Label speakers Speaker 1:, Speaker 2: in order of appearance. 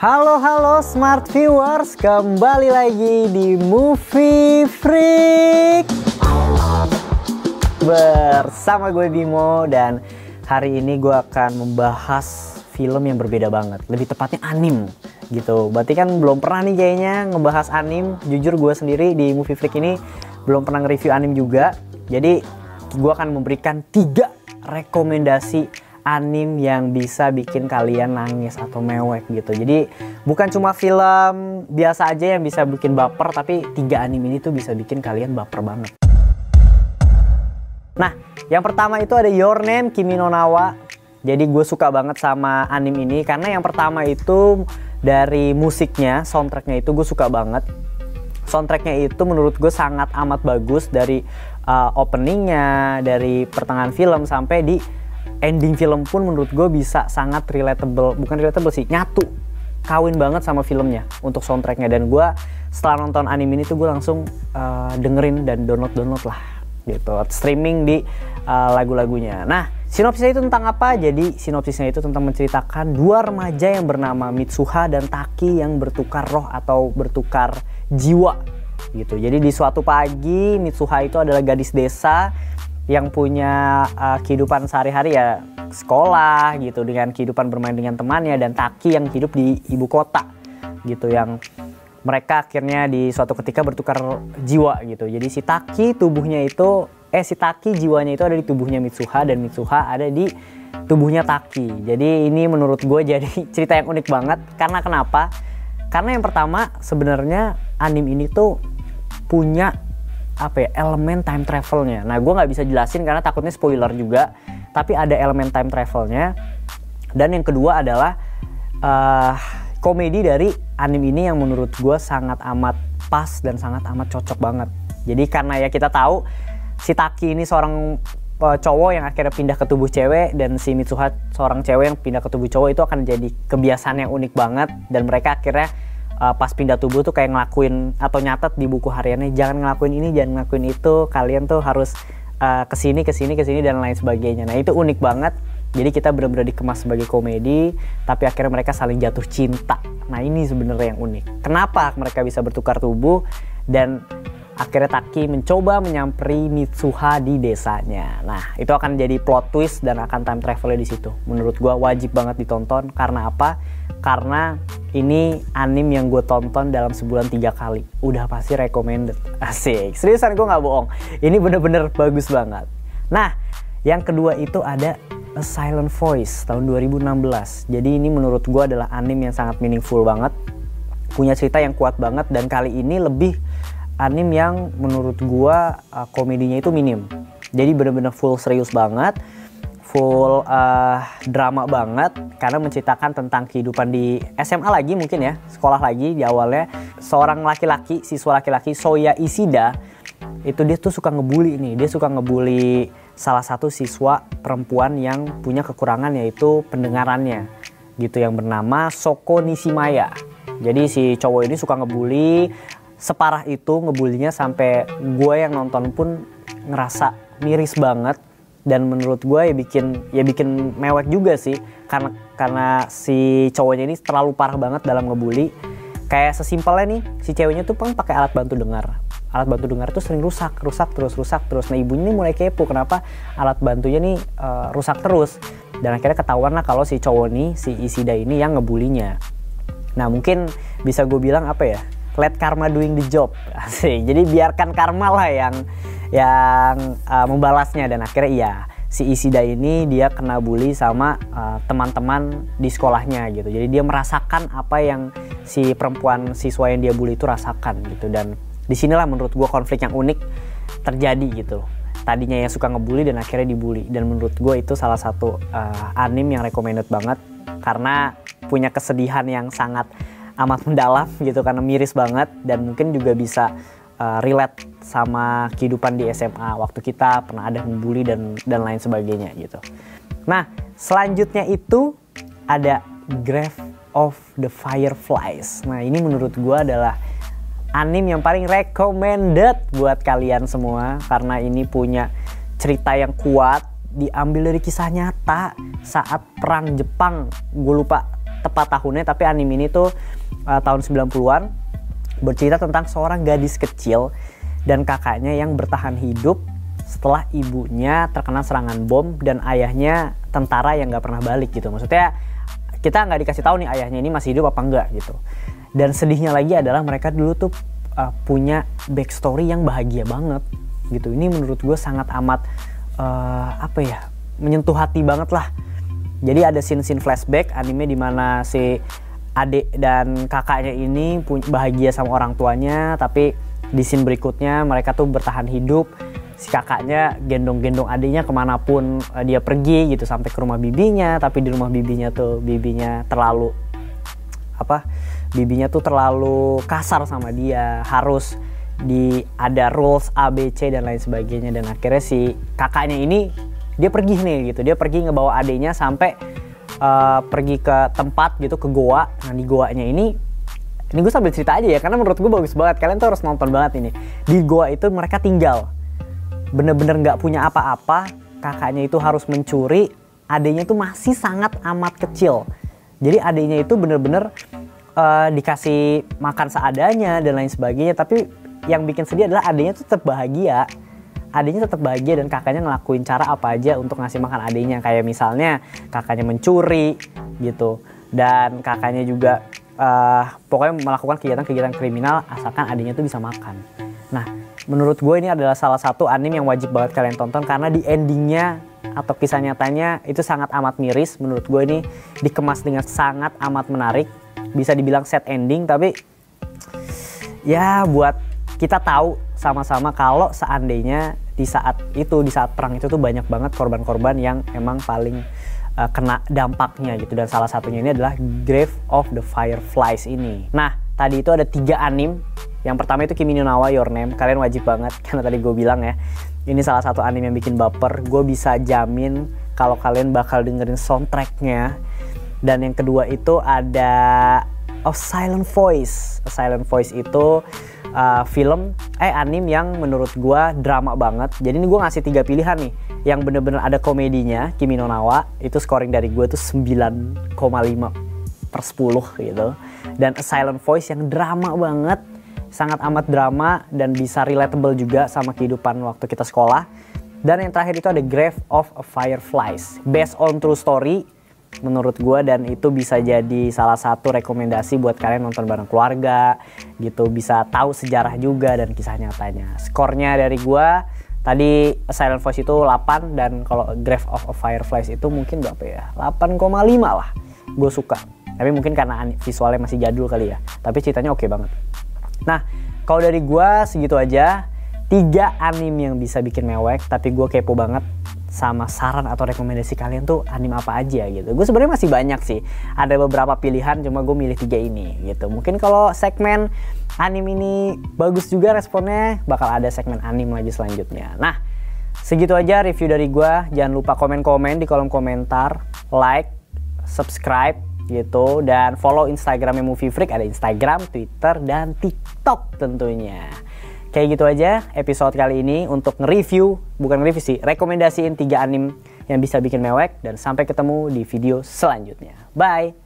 Speaker 1: Halo smart viewers, kembali lagi di Movie Freak bersama gue Bimo, dan hari ini gue akan membahas film yang berbeda banget, lebih tepatnya anim gitu. Berarti kan belum pernah nih kayaknya ngebahas anim. Jujur gue sendiri di Movie Freak ini belum pernah nge-review anim juga. Jadi gue akan memberikan 3 rekomendasi anim yang bisa bikin kalian nangis atau mewek gitu. Jadi bukan cuma film biasa aja yang bisa bikin baper, tapi 3 anim ini tuh bisa bikin kalian baper banget. Nah, yang pertama itu ada Your Name Kimi no Na wa. Jadi gue suka banget sama anim ini karena yang pertama itu dari musiknya, soundtracknya itu gue suka banget. Soundtracknya itu menurut gue sangat amat bagus, dari openingnya, dari pertengahan film sampai di ending film pun menurut gue bisa sangat relatable. Bukan relatable sih, nyatu, kawin banget sama filmnya untuk soundtracknya. Dan gue setelah nonton anime ini tuh gue langsung dengerin dan download lah gitu, streaming di lagu-lagunya. Nah, sinopsisnya itu tentang apa? Jadi sinopsisnya itu tentang menceritakan 2 remaja yang bernama Mitsuha dan Taki yang bertukar roh atau bertukar jiwa gitu. Jadi di suatu pagi, Mitsuha itu adalah gadis desa yang punya kehidupan sehari-hari ya sekolah gitu, dengan kehidupan bermain dengan temannya, dan Taki yang hidup di ibu kota gitu, yang mereka akhirnya di suatu ketika bertukar jiwa gitu. Jadi si Taki jiwanya itu ada di tubuhnya Mitsuha, dan Mitsuha ada di tubuhnya Taki. Jadi ini menurut gue jadi cerita yang unik banget. Karena kenapa? Karena yang pertama sebenarnya anime ini tuh punya elemen time travelnya. Nah, gue nggak bisa jelasin karena takutnya spoiler juga, tapi ada elemen time travelnya. Dan yang kedua adalah komedi dari anime ini yang menurut gue sangat amat pas dan sangat amat cocok banget. Jadi karena ya kita tahu si Taki ini seorang cowok yang akhirnya pindah ke tubuh cewek, dan si Mitsuha seorang cewek yang pindah ke tubuh cowok, itu akan jadi kebiasaan yang unik banget. Dan mereka akhirnya pas pindah tubuh tuh kayak ngelakuin atau nyatet di buku hariannya, jangan ngelakuin ini, jangan ngelakuin itu, kalian tuh harus kesini dan lain sebagainya. Nah, itu unik banget. Jadi kita benar-benar dikemas sebagai komedi, tapi akhirnya mereka saling jatuh cinta. Nah, ini sebenarnya yang unik. Kenapa mereka bisa bertukar tubuh, dan akhirnya Taki mencoba menyamperi Mitsuha di desanya. Nah, itu akan jadi plot twist dan akan time travelnya di situ. Menurut gua wajib banget ditonton. Karena apa? Karena ini anime yang gue tonton dalam sebulan 3 kali. Udah pasti recommended. Asik. Seriusan, gue nggak bohong. Ini bener-bener bagus banget. Nah, yang kedua itu ada A Silent Voice tahun 2016. Jadi ini menurut gue adalah anime yang sangat meaningful banget. Punya cerita yang kuat banget, dan kali ini lebih anime yang menurut gue komedinya itu minim. Jadi bener-bener full serius banget, full drama banget, karena menceritakan tentang kehidupan di SMA lagi mungkin ya, sekolah lagi di awalnya. Seorang laki-laki, siswa laki-laki, Soya Ishida, itu dia tuh suka ngebully nih. Dia suka ngebully salah satu siswa perempuan yang punya kekurangan, yaitu pendengarannya gitu, yang bernama Soko Nishimaya. Jadi si cowok ini suka ngebully, separah itu ngebulinya sampai gue yang nonton pun ngerasa miris banget. Dan menurut gue ya bikin mewek juga sih, karena si cowoknya ini terlalu parah banget dalam ngebully. Kayak sesimpelnya nih, si ceweknya tuh pakai alat bantu dengar. Alat bantu dengar tuh sering rusak terus. Nah, ibunya nih mulai kepo kenapa alat bantunya nih rusak terus. Dan akhirnya ketahuan lah kalau si cowok nih, si Ishida ini yang ngebulinya. Nah, mungkin bisa gue bilang let karma doing the job. Asik. Jadi biarkan karma lah yang membalasnya. Dan akhirnya iya, si Ishida ini dia kena bully sama teman-teman di sekolahnya gitu. Jadi dia merasakan apa yang si perempuan siswa yang dia bully itu rasakan gitu. Dan disinilah menurut gue konflik yang unik terjadi gitu. Tadinya yang suka ngebully dan akhirnya dibully. Dan menurut gue itu salah satu anime yang recommended banget, karena punya kesedihan yang sangat amat mendalam gitu, karena miris banget. Dan mungkin juga bisa relate sama kehidupan di SMA waktu kita pernah ada membuli dan lain sebagainya gitu. Nah, selanjutnya itu ada Grave of the Fireflies. Nah, ini menurut gue adalah anime yang paling recommended buat kalian semua, karena ini punya cerita yang kuat, diambil dari kisah nyata saat perang Jepang. Gue lupa tepat tahunnya, tapi anime ini tuh tahun 90-an, bercerita tentang seorang gadis kecil dan kakaknya yang bertahan hidup setelah ibunya terkena serangan bom dan ayahnya tentara yang nggak pernah balik gitu. Maksudnya kita nggak dikasih tahu nih ayahnya ini masih hidup apa enggak gitu. Dan sedihnya lagi adalah mereka dulu tuh punya backstory yang bahagia banget gitu. Ini menurut gue sangat amat menyentuh hati banget lah. Jadi ada scene-scene flashback anime di mana si adik dan kakaknya ini bahagia sama orang tuanya, tapi di scene berikutnya mereka tuh bertahan hidup. Si kakaknya gendong-gendong adiknya kemanapun dia pergi gitu, sampai ke rumah bibinya, tapi di rumah bibinya terlalu kasar sama dia, harus ada rules A, B, C dan lain sebagainya. Dan akhirnya si kakaknya ini dia pergi nih gitu, dia pergi ngebawa adiknya sampai pergi ke tempat gitu, ke goa. Nah di goanya ini gue sambil cerita aja ya, karena menurut gue bagus banget, kalian tuh harus nonton banget ini. Di goa itu mereka tinggal bener-bener nggak punya apa-apa, kakaknya itu harus mencuri, adiknya itu masih sangat amat kecil. Jadi adiknya itu bener-bener dikasih makan seadanya dan lain sebagainya, tapi yang bikin sedih adalah adiknya tuh tetap bahagia. Adiknya tetap bahagia dan kakaknya ngelakuin cara apa aja untuk ngasih makan adiknya. Kayak misalnya kakaknya mencuri gitu, dan kakaknya juga pokoknya melakukan kegiatan-kegiatan kriminal asalkan adiknya tuh bisa makan. Nah, menurut gue ini adalah salah satu anime yang wajib banget kalian tonton, karena di endingnya atau kisah nyatanya itu sangat amat miris. Menurut gue ini dikemas dengan sangat amat menarik. Bisa dibilang sad ending, tapi ya buat kita tahu sama-sama kalau seandainya di saat perang itu tuh banyak banget korban-korban yang emang paling kena dampaknya gitu. Dan salah satunya ini adalah Grave of the Fireflies ini. Nah, tadi itu ada 3 anime. Yang pertama itu Kimi no Na wa Your Name. Kalian wajib banget, karena tadi gue bilang ya, ini salah satu anime yang bikin baper. Gue bisa jamin kalau kalian bakal dengerin soundtracknya. Dan yang kedua itu ada A Silent Voice. A Silent Voice itu anime yang menurut gue drama banget. Jadi ini gue ngasih 3 pilihan nih. Yang bener-bener ada komedinya, Kimi no Na wa, itu scoring dari gue tuh 9,5/10 gitu. Dan A Silent Voice yang drama banget, sangat amat drama dan bisa relatable juga sama kehidupan waktu kita sekolah. Dan yang terakhir itu ada Grave of Fireflies, based on true story menurut gue, dan itu bisa jadi salah satu rekomendasi buat kalian nonton bareng keluarga gitu, bisa tahu sejarah juga dan kisah nyatanya. Skornya dari gue tadi Silent Voice itu 8, dan kalau Grave of Fireflies itu mungkin berapa ya, 8,5 lah. Gue suka, tapi mungkin karena visualnya masih jadul kali ya, tapi ceritanya oke banget. Nah, kalau dari gue segitu aja, 3 anime yang bisa bikin mewek, tapi gue kepo banget sama saran atau rekomendasi kalian tuh anime apa aja gitu. Gue sebenarnya masih banyak sih, ada beberapa pilihan, cuma gue milih 3 ini gitu. Mungkin kalau segmen anime ini bagus juga responnya, bakal ada segmen anime lagi selanjutnya. Nah, segitu aja review dari gue. Jangan lupa komen-komen di kolom komentar, like, subscribe gitu, dan follow Instagramnya Movie Freak. Ada Instagram, Twitter, dan TikTok tentunya. Kayak gitu aja episode kali ini untuk rekomendasiin 3 anime yang bisa bikin mewek, dan sampai ketemu di video selanjutnya. Bye!